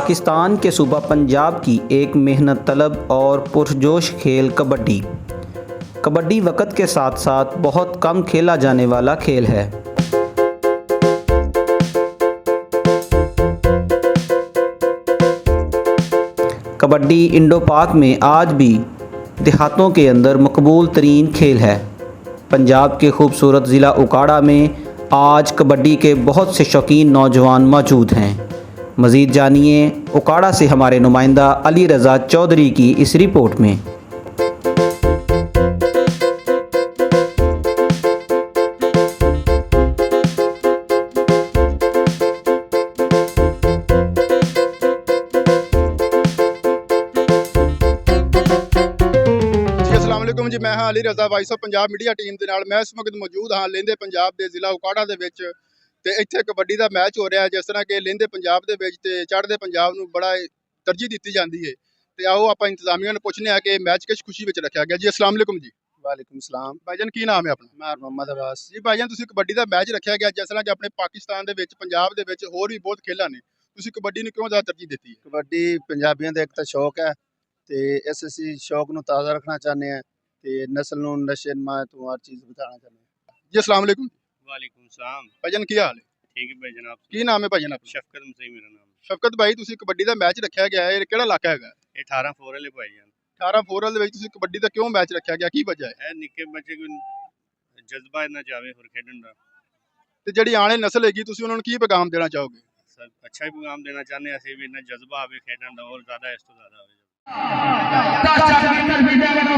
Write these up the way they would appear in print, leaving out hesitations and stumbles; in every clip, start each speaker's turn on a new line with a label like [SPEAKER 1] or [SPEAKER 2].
[SPEAKER 1] पाकिस्तान के सूबा पंजाब की एक मेहनत तलब और पुरजोश खेल कबड्डी। कबड्डी वक्त के साथ साथ बहुत कम खेला जाने वाला खेल है। कबड्डी इंडो पाक में आज भी देहातों के अंदर मकबूल तरीन खेल है। पंजाब के खूबसूरत ज़िला उकाड़ा में आज कबड्डी के बहुत से शौकीन नौजवान मौजूद हैं। मज़ीद जानिए उकाड़ा से हमारे नुमाइंदा अली रज़ा चौधरी की इस रिपोर्ट में।
[SPEAKER 2] जी मैं हाँ Ali Raza voice of Punjab media team के नाल मैं इस वक्त मौजूद हाँ लेंदे पंजाब के जिला उकाड़ा दे विच ते इत्थे कबड्डी का मैच हो रहा है। जिस तरह कि लेंदे पंजाब दे विच ते चढ़दे पंजाब नूं बड़ा तरजीह दी जाती है। तो आओ आप इंतजामिया नूं पुछने आ कि मैच किस खुशी में रखा गया जी। अस्सलाम वालेकुम जी।
[SPEAKER 3] वालेकुम सलाम।
[SPEAKER 2] भाईजान की नाम है अपना?
[SPEAKER 3] मैं मोहम्मद अब्बास
[SPEAKER 2] जी। भाईजान तुसीं कबड्डी का मैच रखा गया जिस तरह कि अपने पाकिस्तान दे विच पंजाब दे विच होर भी बहुत खेलां ने, तुसीं कबड्डी नूं क्यों ज़्यादा तरजीह दी है?
[SPEAKER 3] कबड्डी पंजाबियों का एक तो शौक है तो इस असी शौक नूं ताज़ा रखना चाहते हैं तो नस्ल नूं नशे नमा तो हर चीज़ बताना चाहते हैं
[SPEAKER 2] जी। अस्सलाम वालेकुम।
[SPEAKER 4] वालेकुम सलाम।
[SPEAKER 2] भाईजान की हाल है?
[SPEAKER 4] ठीक है भाई जनाब।
[SPEAKER 2] की नाम है भाईजान आपका?
[SPEAKER 4] शफकत मसीह मेरा नाम।
[SPEAKER 2] शफकत भाई तुसीं कबड्डी का मैच रखा गया है, किहड़ा इलाका है?
[SPEAKER 4] ये 18 फोर वाले भाई जान
[SPEAKER 2] 18 फोरल ਦੇ ਵਿੱਚ ਤੁਸੀਂ ਕਬੱਡੀ ਦਾ ਕਿਉਂ ਮੈਚ ਰੱਖਿਆ ਗਿਆ, ਕੀ ਵਜ੍ਹਾ ਹੈ?
[SPEAKER 4] ਇਹ ਨਿੱਕੇ ਬੱਚੇ ਕੋਈ ਜਜ਼ਬਾ ਇੰਨਾ ਚਾਹਵੇ ਹੋਰ ਖੇਡਣ ਦਾ
[SPEAKER 2] ਤੇ ਜਿਹੜੀ ਆਣੇ ਨਸਲ ਹੈਗੀ ਤੁਸੀਂ ਉਹਨਾਂ ਨੂੰ ਕੀ ਪੈਗਾਮ ਦੇਣਾ ਚਾਹੋਗੇ?
[SPEAKER 4] ਸਰ ਅੱਛਾ ਹੀ ਪੈਗਾਮ ਦੇਣਾ ਚਾਹੁੰਦੇ ਹਾਂ ਅਸੀਂ ਵੀ ਇੰਨਾ ਜਜ਼ਬਾ ਆਵੇ ਖੇਡਣ ਦਾ ਹੋਰ ਜ਼ਿਆਦਾ ਇਸ ਤੋਂ ਜ਼ਿਆਦਾ ਹੋਵੇ।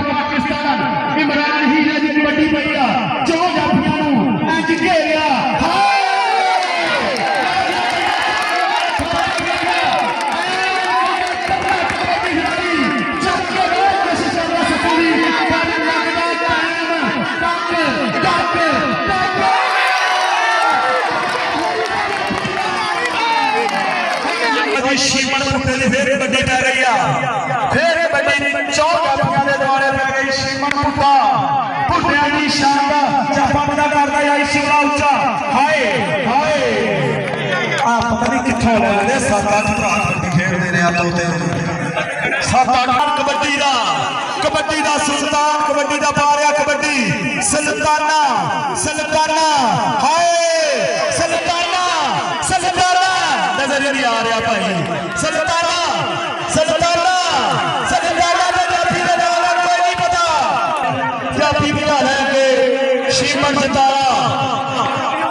[SPEAKER 5] पाकिस्तान इमरान हीरे की कबड्डी पई आ जो जाफियां नूं इंज घेरिया शिमन मुट्टे दी फिर कबड्डी पै रही है। फिर कबड्डी 4 जाफियां दे दुआले पै गई। शिमन मुट्टा मुट्टियां दी शान दा जाफा पता करदा आई शिवला उच्चा हाय हाय आ पता नहीं कित्थों ले आंदे 7-8 भरा कबड्डी खेडदे ने आ तोते 7-8 कबड्डी दा सुल्तान कबड्डी दा पारिया कबड्डी सुल्ताना सुल्ताना हाय सुल्ताना सुल्ताना नजर नहीं आ रहा भाई। सुल्ताना सुल्ताना सुल्ताना दे जाफी दे नाल कोई नहीं पता जाफी बिठा लेंगे शिमन जतारा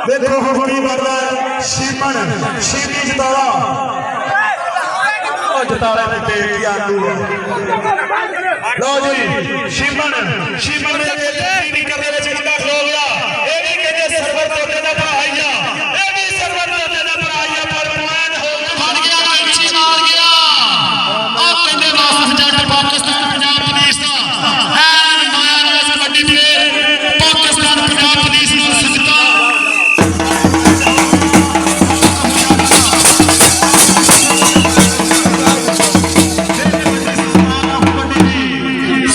[SPEAKER 5] देखो हुणी बनदा शिमन शिमी जतारा ओ जतारा ने देख के लो जी शिमन शिमन ने नहीं करने विच मुंडा खलो गया। ए भी कहते सरवर तोते दा भराइया ए भी सरवर तोते दा भराइया पर पॉइंट हो फड़ गया अच्छी मार गया आ कहंदे वापस जट पाकिस्तान पंजाब पुलिस दा एन माया ने कबड्डी प्लेयर पाकिस्तान पंजाब पुलिस नु सदका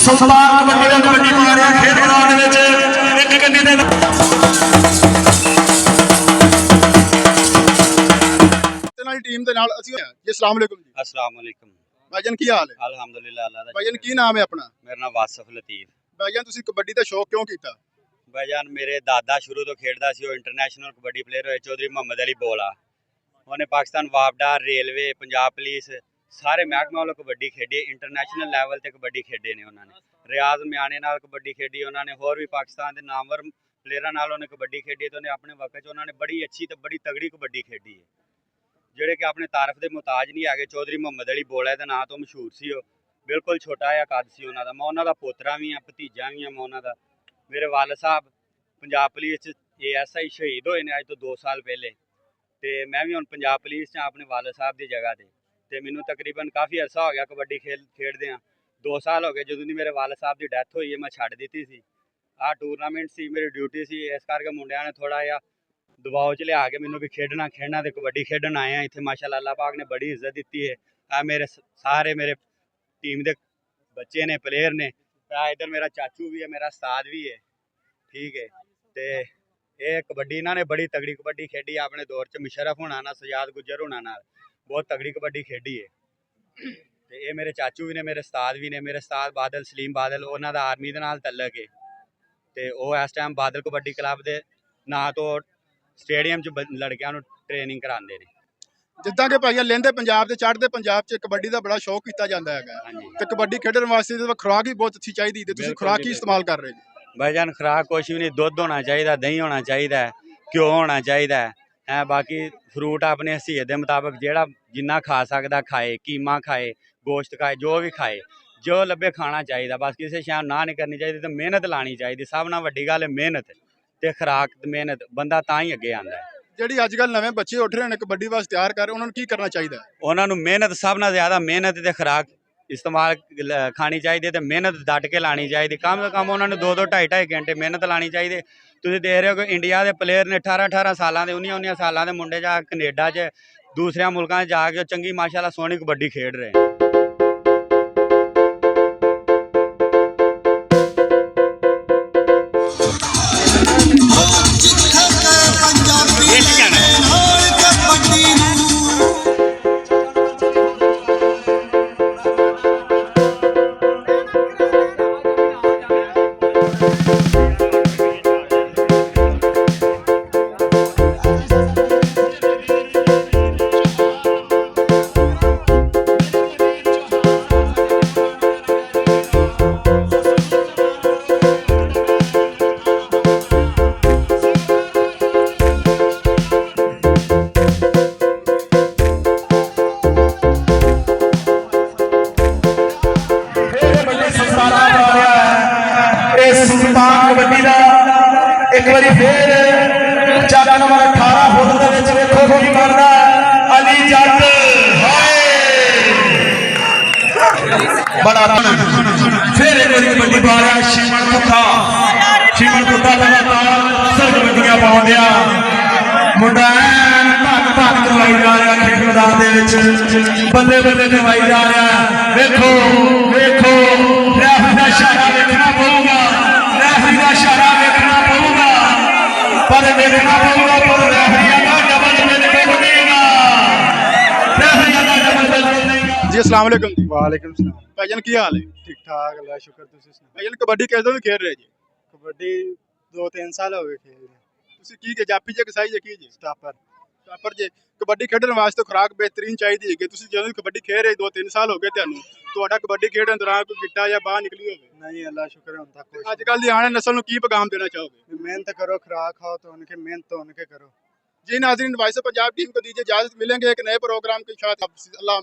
[SPEAKER 5] सुल्तान कबड्डी पा रहा खेल मैदान विच एक गड्डी दे
[SPEAKER 2] ਨਾਲ ਟੀਮ ਦੇ ਨਾਲ ਅਸੀਂ ਜੀ। अस्सलाम वालेकुम जी।
[SPEAKER 4] अस्सलाम वालेकुम।
[SPEAKER 2] ਭਾਈਜਾਨ ਕੀ ਹਾਲ ਹੈ?
[SPEAKER 4] अल्हम्दुलिल्लाह अल्लाह दा
[SPEAKER 2] ਭਾਈਜਾਨ ਕੀ ਨਾਮ ਹੈ ਆਪਣਾ?
[SPEAKER 4] मेरा नाम वासिफ लतीफ।
[SPEAKER 2] ਭਾਈਜਾਨ ਤੁਸੀਂ ਕਬੱਡੀ ਦਾ ਸ਼ੌਕ ਕਿਉਂ ਕੀਤਾ?
[SPEAKER 4] भाईजान मेरे दादा शुरू तो खेडदा सी ਉਹ इंटरनेशनल कबड्डी प्लेयर होए चौधरी मोहम्मद अली बोला। ਉਹਨੇ ਪਾਕਿਸਤਾਨ ਵਾਪਡਾ ਰੇਲਵੇ ਪੰਜਾਬ ਪੁਲਿਸ ਸਾਰੇ ਮਹਿਕਮੇ ਵੱਲੋਂ ਕਬੱਡੀ ਖੇਡੀ। ਇੰਟਰਨੈਸ਼ਨਲ ਲੈਵਲ ਤੇ ਕਬੱਡੀ ਖੇਡੇ ਨੇ ਉਹਨਾਂ ਨੇ। ਰਿਆਜ਼ ਮਿਆਣੇ ਨਾਲ ਕਬੱਡੀ ਖੇਡੀ ਉਹਨਾਂ ਨੇ। ਹੋਰ ਵੀ ਪਾਕਿਸਤਾਨ ਦੇ ਨਾਮਵਰ ਪਲੇਅਰਾਂ ਨਾਲ ਉਹਨੇ ਕਬੱਡੀ ਖੇਡੀ ਤੇ ਉਹਨੇ ਆਪਣੇ ਵਕਤ 'ਚ ਉਹਨਾਂ ਨੇ ਬੜੀ ਅੱਛੀ ਤੇ ਬੜੀ ਤਗੜੀ ਕਬੱਡੀ ਖੇਡੀ ਹੈ ਜਿਹੜੇ ਕਿ ਆਪਣੇ ਤਾਰਫ ਦੇ ਮੁਤਾਜ ਨਹੀਂ ਹੈਗੇ। ਚੌਧਰੀ ਮੁਹੰਮਦ ਅਲੀ ਬੋਲਾ ਦੇ ਨਾਂ ਤੋਂ ਮਸ਼ਹੂਰ ਸੀ ਉਹ। ਬਿਲਕੁਲ ਛੋਟਾ ਜਿਹਾ ਕੱਦ ਸੀ ਉਹਨਾਂ ਦਾ। ਮੈਂ ਉਹਨਾਂ ਦਾ ਪੋਤਰਾ ਵੀ ਹਾਂ, ਭਤੀਜਾ ਵੀ ਹਾਂ ਮੈਂ ਉਹਨਾਂ ਦਾ। ਮੇਰੇ ਵਾਲਦ ਸਾਹਿਬ ਪੰਜਾਬ ਪੁਲਿਸ 'ਚ ASI ਸ਼ਹੀਦ ਹੋਏ ਨੇ ਅੱਜ ਤੋਂ 2 ਸਾਲ ਪਹਿਲੇ ਤੇ ਮੈਂ ਵੀ ਹੁਣ ਪੰਜਾਬ ਪੁਲਿਸ 'ਚ ਆਪਣੇ ਵਾਲਦ ਸਾਹਿਬ ਦੀ ਜਗ੍ਹਾ ਤੇ ਮੈਨੂੰ ਤਕਰੀਬਨ ਕਾਫੀ ਅਰਸਾ ਹੋ ਗਿਆ ਕਬੱਡੀ ਖੇਡਦੇ ਆ। 2 ਸਾਲ ਹੋ ਗਏ ਜਦੋਂ ਦੀ ਮੇਰੇ ਵਾਲਦ ਸਾਹਿਬ ਦੀ ਡੈਥ ਹੋਈ ਹੈ ਮੈਂ ਛੱਡ ਦਿੱਤੀ ਸੀ। ਆਹ ਟੂਰਨਾਮੈਂਟ ਸੀ ਮੇਰੀ ਡਿਊਟੀ ਸੀ, ਇਸ ਕਰਕੇ ਮੁੰਡਿਆਂ ਨੇ ਥੋੜਾ ਜਿਹਾ ਦਬਾਅ 'ਚ ਲਿਆ ਕੇ ਮੈਨੂੰ ਵੀ ਖੇਡਣਾ ਤੇ ਕਬੱਡੀ ਖੇਡਣ ਆਏ ਆ ਇੱਥੇ। ਮਾਸ਼ਾਅੱਲਾ ਅੱਲਾਹ ਪਾਕ ਨੇ ਬੜੀ ਇੱਜ਼ਤ ਦਿੱਤੀ ਹੈ। ਆ ਮੇਰੇ ਸਾਰੇ ਮੇਰੇ ਟੀਮ ਦੇ ਬੱਚੇ ਨੇ, ਪਲੇਅਰ ਨੇ। ਆ ਇੱਧਰ ਮੇਰਾ ਚਾਚੂ ਵੀ ਹੈ, ਮੇਰਾ ਉਸਤਾਦ ਵੀ ਹੈ, ਠੀਕ ਹੈ। ਤੇ ਇਹ ਕਬੱਡੀ ਇਹਨਾਂ ਨੇ ਬੜੀ ਤਗੜੀ ਕਬੱਡੀ ਖੇਡੀ ਆਪਣੇ ਦੌਰ 'ਚ। ਮੁਸ਼ਰਫ ਹੋਣਾ ਨਾਲ, ਸਜਾਦ ਗੁੱਜਰ ਹੋਣਾ ਨਾਲ ਬਹੁਤ ਤਗੜੀ ਕਬੱਡੀ ਖੇਡੀ ਹੈ। ਤੇ ਇਹ ਮੇਰੇ ਚਾਚੂ ਵੀ ਨੇ, ਮੇਰੇ ਉਸਤਾਦ ਵੀ ਨੇ। ਮੇਰੇ ਉਸਤਾਦ ਬਾਦਲ ਸਲੀਮ ਬਾਦਲ, ਉਹਨਾਂ ਦਾ ਆਰਮੀ ਦੇ ਨਾਲ ਤਲਕ ਹੈ ਤੇ ਉਹ ਇਸ ਟਾਈਮ ਬਾਦਲ ਕਬੱਡੀ ਕਲੱਬ ਦੇ ਨਾਂ ਤੋਂ ਸਟੇਡੀਅਮ 'ਚ ਲੜਕਿਆਂ ਨੂੰ ਟ੍ਰੇਨਿੰਗ ਕਰਾਉਂਦੇ ਨੇ।
[SPEAKER 2] ਜਿੱਦਾਂ ਕਿ ਭਾਈਆ ਲਹਿੰਦੇ ਪੰਜਾਬ ਤੇ ਚੜ੍ਹਦੇ ਪੰਜਾਬ 'ਚ ਕਬੱਡੀ ਦਾ ਬੜਾ ਸ਼ੌਕ ਕੀਤਾ ਜਾਂਦਾ ਹੈਗਾ
[SPEAKER 4] ਹਾਂਜੀ
[SPEAKER 2] ਤੇ ਕਬੱਡੀ ਖੇਡਣ ਵਾਸਤੇ ਤਾਂ ਖੁਰਾਕ ਹੀ ਬਹੁਤ ਅੱਛੀ ਚਾਹੀਦੀ ਤੇ ਤੁਸੀਂ
[SPEAKER 4] ਬਿਲਕੁਲ
[SPEAKER 2] ਖੁਰਾਕ
[SPEAKER 4] ਜੀ,
[SPEAKER 2] ਹੀ
[SPEAKER 4] ਬਿਲਕੁਲ।
[SPEAKER 2] ਇਸਤੇਮਾਲ ਕਰ ਰਹੇ ਜੀ।
[SPEAKER 4] ਭਾਈਜਾਨ ਖੁਰਾਕ ਕੁਛ ਵੀ ਨਹੀਂ, ਦੁੱਧ ਹੋਣਾ ਚਾਹੀਦਾ, ਦਹੀਂ ਹੋਣਾ ਚਾਹੀਦਾ, ਘਿਓ ਹੋਣਾ ਚਾਹੀਦਾ ਹੈ। ਬਾਕੀ ਫਰੂਟ ਆਪਣੇ ਹਸੀਅਤ ਦੇ ਮੁਤਾਬਕ ਜਿਹੜਾ ਜਿੰਨਾ ਖਾ ਸਕਦਾ ਖਾਏ, ਕੀਮਾ ਖਾਏ, ਗੋਸ਼ਤ ਖਾਏ, ਜੋ ਵੀ ਖਾਏ, ਜੋ ਲੱਭੇ ਖਾਣਾ ਚਾਹੀਦਾ। ਬਸ ਕਿਸੇ ਸ਼ੈ ਨੂੰ ਨਾ ਨਹੀਂ ਕਰਨੀ ਚਾਹੀਦੀ ਤੇ ਮਿਹਨਤ ਲਾਣੀ ਚਾਹੀਦੀ। ਸਭ ਨਾਲ ਵੱਡੀ ਗੱਲ ਹੈ ਮਿਹਨਤ ਤੇ ਖੁਰਾਕ ਤੇ ਮਿਹਨਤ, ਬੰਦਾ ਤਾਂ ਹੀ ਅੱਗੇ ਆਉਂਦਾ ਹੈ।
[SPEAKER 2] ਜਿਹੜੀ ਅੱਜ ਕੱਲ ਨਵੇਂ ਬੱਚੇ ਉੱਠ ਰਹੇ ਨੇ ਕਬੱਡੀ ਵਾਸਤੇ ਤਿਆਰ ਕਰ ਰਹੇ, ਉਹਨਾਂ ਨੂੰ ਕੀ ਕਰਨਾ ਚਾਹੀਦਾ ਹੈ?
[SPEAKER 4] ਉਹਨਾਂ ਨੂੰ ਮਿਹਨਤ, ਸਭ ਨਾਲ ਜ਼ਿਆਦਾ ਮਿਹਨਤ ਤੇ ਖੁਰਾਕ ਇਸਤੇਮਾਲ ਖਾਣੀ ਚਾਹੀਦੀ ਤੇ ਮਿਹਨਤ ਡਟ ਕੇ ਲਾਣੀ ਚਾਹੀਦੀ। ਕਮ ਤੋਂ ਕਮ ਉਹਨਾਂ ਨੂੰ 2-2 2.5 ਘੰਟੇ ਮਿਹਨਤ ਲਾਣੀ ਚਾਹੀਦੀ। ਤੁਸੀਂ ਦੇਖ ਰਹੇ ਹੋ ਕਿ ਇੰਡੀਆ ਦੇ ਪਲੇਅਰ ਨੇ 18-18 ਸਾਲਾਂ ਦੇ, 19-19 ਸਾਲਾਂ ਦੇ ਮੁੰਡੇ ਜਾ ਕੇ ਕੈਨੇਡਾ 'ਚ ਦੂਸਰਿਆਂ ਮੁਲਕਾਂ 'ਚ ਜਾ ਕੇ ਚੰਗੀ ਮਾਸ਼ਾਅੱਲਾ ਸੋਹਣੀ ਕਬੱਡੀ ਖੇਡ ਰਹੇ ਨੇ।
[SPEAKER 5] ਸੁਲਤਾਨ ਕਬੱਡੀ ਦਾ ਇੱਕ ਵਾਰੀ ਫੇਰ ਚੱਕ ਨੰਬਰ 18 ਫੁੱਟ ਦੇ ਵਿੱਚ ਵੇਖੋ ਕੀ ਕਰਦਾ ਅਲੀ ਜੱਟ। ਬੜਾ ਫੇਰ ਇੱਕ ਵਾਰੀ ਕਬੱਡੀ ਪਾ ਰਿਹਾ ਸ਼ਿਮਨ ਕੁੱਤਾ। ਸ਼ਿਮਨ ਕੁੱਤਾ ਲਗਾਤਾਰ ਸਰ ਕਬੱਡੀਆਂ ਪਾਉਣ ਡਿਆ ਮੁੰਡਾ ਧੱਕ ਧੱਕ ਕਰਵਾਈ ਜਾ ਰਿਹਾ ਖੇਡ ਮੈਦਾਨ ਦੇ ਵਿੱਚ, ਬੱਲੇ ਬੱਲੇ ਕਰਵਾਈ ਜਾ ਰਿਹਾ। ਵੇਖੋ ਵੇਖੋ ਰੈਫਰੀ ਦਾ ਇਸ਼ਾਰਾ ਵੇਖਣਾ ਪਊਗਾ, ਰੈਫਰੀ ਦਾ ਇਸ਼ਾਰਾ ਵੇਖਣਾ ਪਊਗਾ, ਪਰ ਵੇਖਣਾ ਪਊਗਾ ਪਰ ਰੈਫਰੀਆਂ ਦਾ ਡਬਲ ਬਿਲਕੁਲ ਨਹੀਂਗਾ, ਰੈਫਰੀਆਂ ਦਾ ਡਬਲ ਬਿਲਕੁਲ ਨਹੀਂਗਾ।
[SPEAKER 2] ਜੀ अस्सलाम वालेकुम जी।
[SPEAKER 3] ਵਾਲੇਕੁਮ ਸਲਾਮ।
[SPEAKER 2] ਭਾਈਜਾਨ ਕੀ ਹਾਲ ਹੈ?
[SPEAKER 3] ਠੀਕ ਠਾਕ ਅੱਲਾ ਸ਼ੁਕਰ, ਤੁਸੀਂ ਸੁਣਾਓ?
[SPEAKER 2] ਭਾਈਜਾਨ ਕਬੱਡੀ ਕਿਸ ਤੋਂ ਖੇਡ ਰਹੇ ਜੀ?
[SPEAKER 3] ਕਬੱਡੀ 2-3 ਸਾਲ ਹੋ ਗਏ ਖੇਡਦੇ।
[SPEAKER 2] ਤੁਸੀਂ ਕੀ ਕਿ ਜਾਪੀ ਜੇ ਕਸਾਈ ਜੇ ਕੀ ਜੀ?
[SPEAKER 3] ਸਟਾਪਰ
[SPEAKER 2] ਪਰ ਜੇ ਕਬੱਡੀ ਖੇਡਣ ਵਾਸਤੇ ਖੁਰਾਕ ਬਿਹਤਰੀਨ ਚਾਹੀਦੀ ਹੈ ਕਿ ਤੁਸੀਂ ਜਦੋਂ ਕਬੱਡੀ ਖੇਡ ਰਹੇ 2-3 ਸਾਲ ਹੋ ਗਏ ਤੁਹਾਨੂੰ, ਤੁਹਾਡਾ ਕਬੱਡੀ ਖੇਡਣ ਦੌਰਾਨ ਕੋਈ ਗਿੱਟਾ ਜਾਂ ਬਾਹ ਨਿਕਲੀ ਹੋਵੇ?
[SPEAKER 3] ਨਹੀਂ ਅੱਲਾ ਸ਼ੁਕਰ ਹੁਣ ਤੱਕ ਕੁਛ
[SPEAKER 2] ਅੱਜ ਕੱਲ ਦੀ ਆने नस्ल ਨੂੰ ਕੀ ਪੈगाम देना चाहोगे?
[SPEAKER 3] नहीं। मेहनत करो, खुराक खाओ तो उनके, मेहनत तो उनके करो।
[SPEAKER 2] जी नाज़रीन, वॉइस ऑफ पंजाब टीम को दीजिए इजाजत, मिलेंगे एक नए प्रोग्राम के साथ। अल्लाह